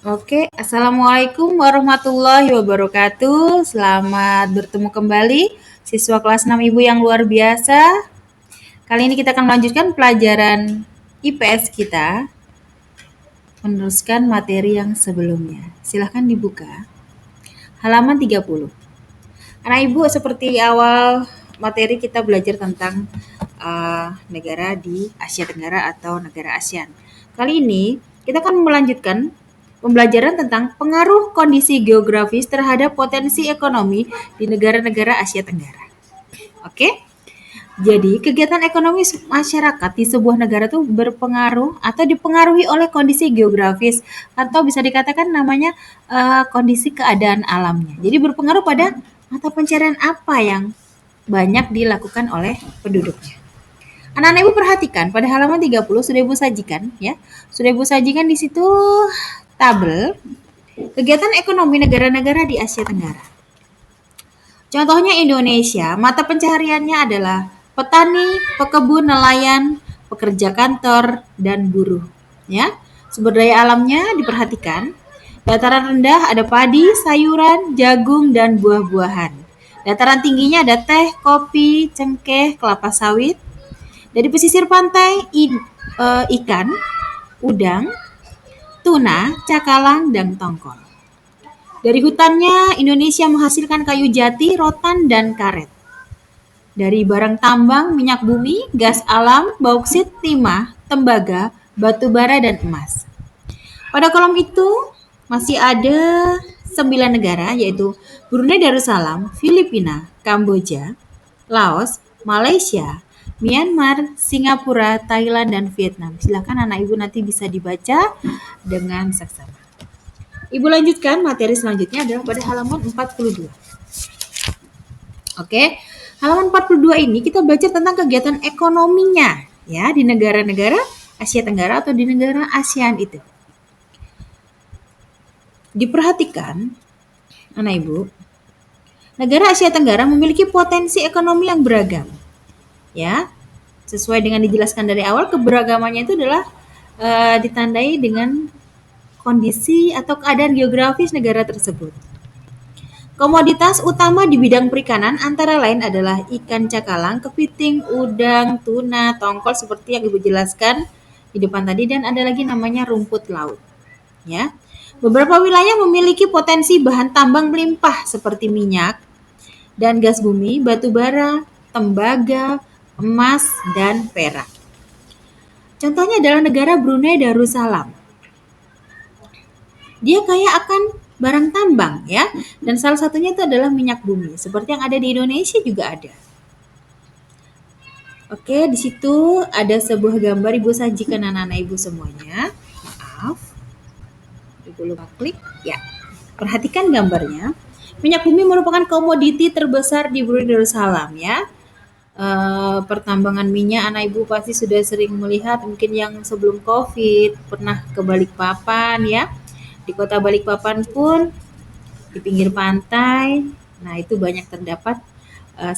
Oke, Assalamualaikum warahmatullahi wabarakatuh. Selamat bertemu kembali siswa kelas 6 Ibu yang luar biasa. Kali ini kita akan melanjutkan pelajaran IPS kita, meneruskan materi yang sebelumnya. Silahkan dibuka. Halaman 30. Anak Ibu, seperti awal materi kita belajar tentang negara di Asia Tenggara atau negara ASEAN. Kali ini kita akan melanjutkan pembelajaran tentang pengaruh kondisi geografis terhadap potensi ekonomi di negara-negara Asia Tenggara. Oke? Jadi, kegiatan ekonomi masyarakat di sebuah negara tuh berpengaruh atau dipengaruhi oleh kondisi geografis atau bisa dikatakan namanya kondisi keadaan alamnya. Jadi berpengaruh pada mata pencarian apa yang banyak dilakukan oleh penduduknya. Anak-anak Ibu perhatikan pada halaman 30 sudah Ibu sajikan ya. Sudah Ibu sajikan di situ tabel kegiatan ekonomi negara-negara di Asia Tenggara. Contohnya Indonesia, mata pencahariannya adalah petani, pekebun, nelayan, pekerja kantor, dan buruh. Ya, sumber daya alamnya diperhatikan. Dataran rendah ada padi, sayuran, jagung, dan buah-buahan. Dataran tingginya ada teh, kopi, cengkeh, kelapa sawit. Dari pesisir pantai, ikan, udang, tuna, cakalang, dan tongkol. Dari hutannya, Indonesia menghasilkan kayu jati, rotan, dan karet. Dari barang tambang, minyak bumi, gas alam, bauksit, timah, tembaga, batu bara, dan emas. Pada kolom itu masih ada 9 negara, yaitu Brunei Darussalam, Filipina, Kamboja, Laos, Malaysia, Myanmar, Singapura, Thailand, dan Vietnam. Silakan anak Ibu nanti bisa dibaca dengan seksama. Ibu lanjutkan materi selanjutnya adalah pada halaman 42. Oke, halaman 42 ini kita belajar tentang kegiatan ekonominya ya di negara-negara Asia Tenggara atau di negara ASEAN itu. Diperhatikan, anak Ibu, negara Asia Tenggara memiliki potensi ekonomi yang beragam. Ya, sesuai dengan dijelaskan dari awal, keberagamannya itu adalah ditandai dengan kondisi atau keadaan geografis negara tersebut. Komoditas utama di bidang perikanan antara lain adalah ikan cakalang, kepiting, udang, tuna, tongkol seperti yang Ibu jelaskan di depan tadi, dan ada lagi namanya rumput laut. Ya. Beberapa wilayah memiliki potensi bahan tambang melimpah seperti minyak dan gas bumi, batu bara, tembaga, emas, dan perak. Contohnya adalah negara Brunei Darussalam. Dia kaya akan barang tambang ya, dan salah satunya itu adalah minyak bumi. Seperti yang ada di Indonesia juga ada. Oke, di situ ada sebuah gambar Ibu sajikan anak-anak Ibu semuanya. Maaf, Ibu lupa klik. Ya, perhatikan gambarnya. Minyak bumi merupakan komoditi terbesar di Brunei Darussalam ya. Pertambangan minyak anak Ibu pasti sudah sering melihat, mungkin yang sebelum COVID pernah ke Balikpapan ya. Di kota Balikpapan pun di pinggir pantai, nah itu banyak terdapat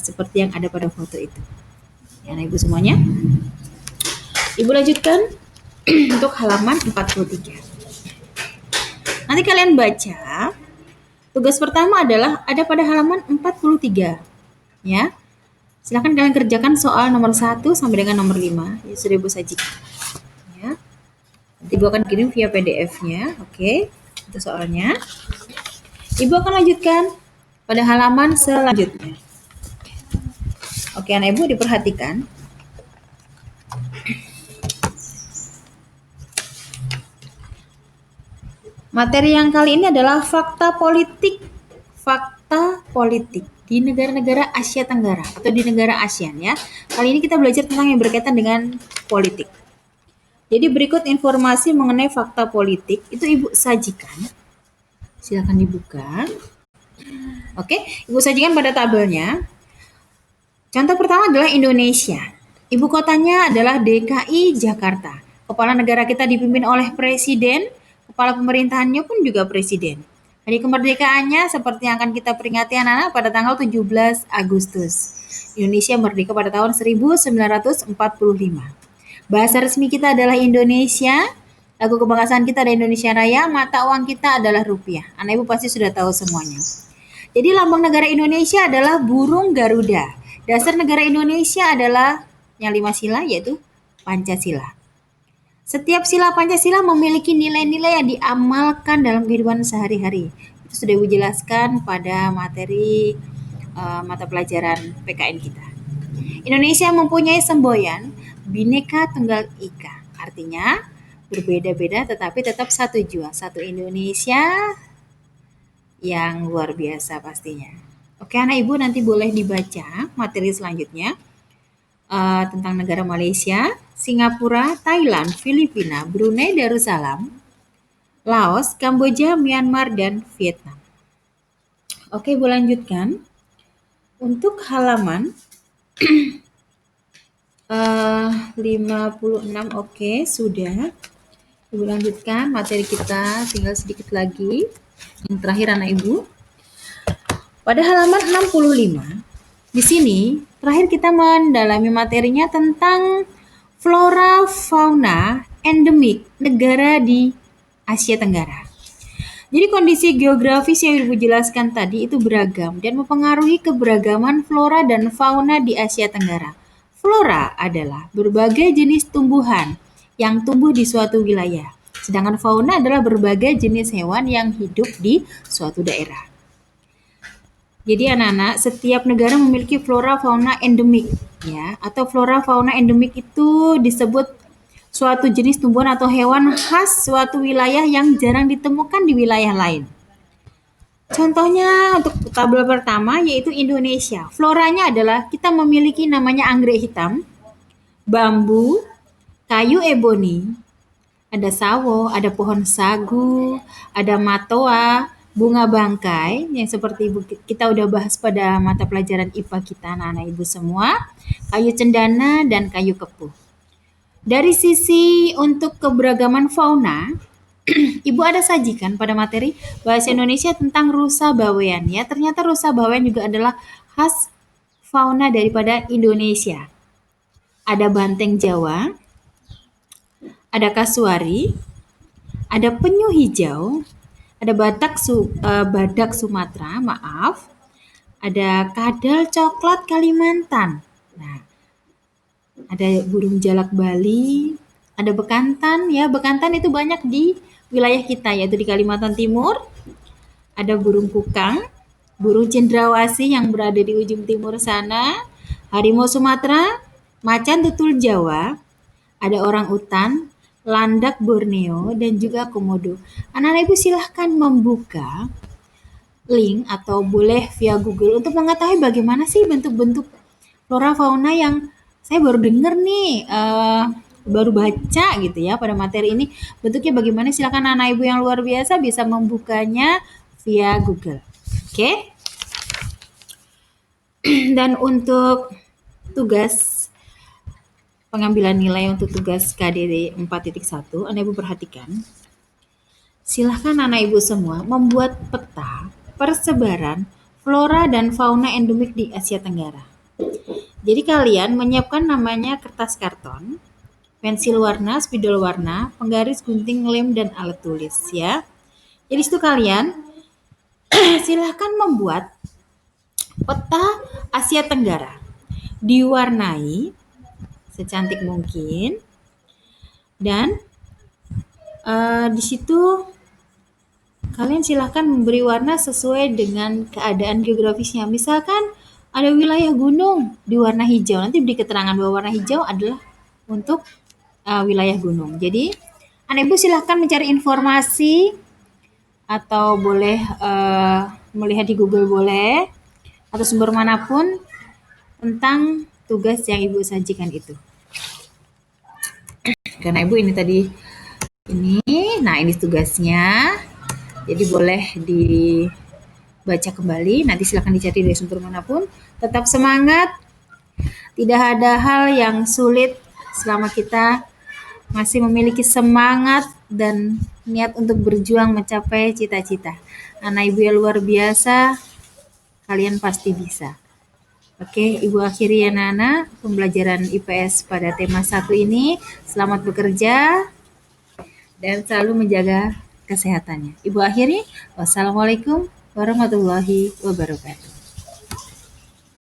seperti yang ada pada foto itu. Ya, nah Ibu semuanya. Ibu lanjutkan untuk halaman 43. Nanti kalian baca. Tugas pertama adalah ada pada halaman 43. Ya. Silakan kalian kerjakan soal nomor 1 sampai dengan nomor 5. Ya, sudah Ibu sajikan. Ya. Nanti Ibu akan kirim via PDF-nya. Oke. Itu soalnya. Ibu akan lanjutkan pada halaman selanjutnya. Oke, anak Ibu diperhatikan. Materi yang kali ini adalah fakta politik. Fakta politik di negara-negara Asia Tenggara atau di negara ASEAN ya. Kali ini kita belajar tentang yang berkaitan dengan politik. Jadi berikut informasi mengenai fakta politik itu Ibu sajikan. Silakan dibuka. Oke, Ibu sajikan pada tabelnya. Contoh pertama adalah Indonesia. Ibu kotanya adalah DKI Jakarta. Kepala negara kita dipimpin oleh presiden, kepala pemerintahannya pun juga presiden. Hari kemerdekaannya seperti yang akan kita peringati anak-anak pada tanggal 17 Agustus. Indonesia merdeka pada tahun 1945. Bahasa resmi kita adalah Indonesia. Lagu kebangsaan kita ada Indonesia Raya, mata uang kita adalah rupiah. Anak Ibu pasti sudah tahu semuanya. Jadi lambang negara Indonesia adalah burung Garuda. Dasar negara Indonesia adalah yang 5 sila yaitu Pancasila. Setiap sila Pancasila memiliki nilai-nilai yang diamalkan dalam kehidupan sehari-hari. Itu sudah Ibu jelaskan pada materi mata pelajaran PKN kita. Indonesia mempunyai semboyan Bhinneka Tunggal Ika. Artinya berbeda-beda tetapi tetap satu jua, satu Indonesia yang luar biasa pastinya. Oke, anak ibu nanti boleh dibaca materi selanjutnya tentang negara Malaysia, Singapura, Thailand, Filipina, Brunei Darussalam, Laos, Kamboja, Myanmar, dan Vietnam. Oke, ibu lanjutkan. Untuk halaman 56, oke, sudah. Ibu lanjutkan materi kita, tinggal sedikit lagi. Yang terakhir anak ibu. Pada halaman 65, di sini terakhir kita mendalami materinya tentang flora fauna endemik negara di Asia Tenggara. Jadi kondisi geografis yang Ibu jelaskan tadi itu beragam dan mempengaruhi keberagaman flora dan fauna di Asia Tenggara. Flora adalah berbagai jenis tumbuhan yang tumbuh di suatu wilayah, sedangkan fauna adalah berbagai jenis hewan yang hidup di suatu daerah. Jadi anak-anak, setiap negara memiliki flora fauna endemik ya, atau flora fauna endemik itu disebut suatu jenis tumbuhan atau hewan khas suatu wilayah yang jarang ditemukan di wilayah lain. Contohnya untuk tabel pertama yaitu Indonesia. Floranya adalah kita memiliki namanya anggrek hitam, bambu, kayu eboni, ada sawo, ada pohon sagu, ada matoa, bunga bangkai yang seperti kita udah bahas pada mata pelajaran IPA kita anak-anak ibu semua, kayu cendana dan kayu kepuh. Dari sisi untuk keberagaman fauna, Ibu ada sajikan pada materi bahasa Indonesia tentang rusa bawean ya. Ternyata rusa bawean juga adalah khas fauna daripada Indonesia. Ada banteng Jawa, ada kasuari, ada penyu hijau, ada badak Sumatera, maaf, ada kadal coklat Kalimantan. Nah, ada burung jalak Bali, ada bekantan ya. Bekantan itu banyak di wilayah kita yaitu di Kalimantan Timur. Ada burung kukang, burung cendrawasih yang berada di ujung timur sana, harimau Sumatera, macan tutul Jawa, ada orang utan, landak Borneo, dan juga komodo. Anak-anak ibu silahkan membuka link atau boleh via Google untuk mengetahui bagaimana sih bentuk-bentuk flora fauna yang saya baru dengar nih, baru baca gitu ya pada materi ini. Bentuknya bagaimana? Silakan anak ibu yang luar biasa bisa membukanya via Google. Oke? Dan untuk tugas pengambilan nilai untuk tugas KDD 4.1, anak ibu perhatikan. Silahkan anak ibu semua membuat peta persebaran flora dan fauna endemik di Asia Tenggara. Jadi kalian menyiapkan namanya kertas karton, pensil warna, spidol warna, penggaris, gunting, lem, dan alat tulis ya. Jadi situ kalian silahkan membuat peta Asia Tenggara. Diwarnai secantik mungkin dan di situ kalian silahkan memberi warna sesuai dengan keadaan geografisnya. Misalkan ada wilayah gunung di warna hijau, nanti beri keterangan bahwa warna hijau adalah untuk wilayah gunung. Jadi anak ibu silahkan mencari informasi atau boleh melihat di Google boleh atau sumber manapun tentang tugas yang ibu sajikan itu. Karena ibu ini tadi nah ini tugasnya. Jadi boleh dibaca kembali, nanti silakan dicari dari sumber manapun. Tetap semangat, tidak ada hal yang sulit selama kita masih memiliki semangat dan niat untuk berjuang mencapai cita-cita. Anak ibu yang luar biasa, kalian pasti bisa. Oke, ibu akhiri ya Nana pembelajaran IPS pada tema 1 ini. Selamat bekerja. dan selalu menjaga kesehatannya. Ibu akhiri, wassalamualaikum warahmatullahi wabarakatuh.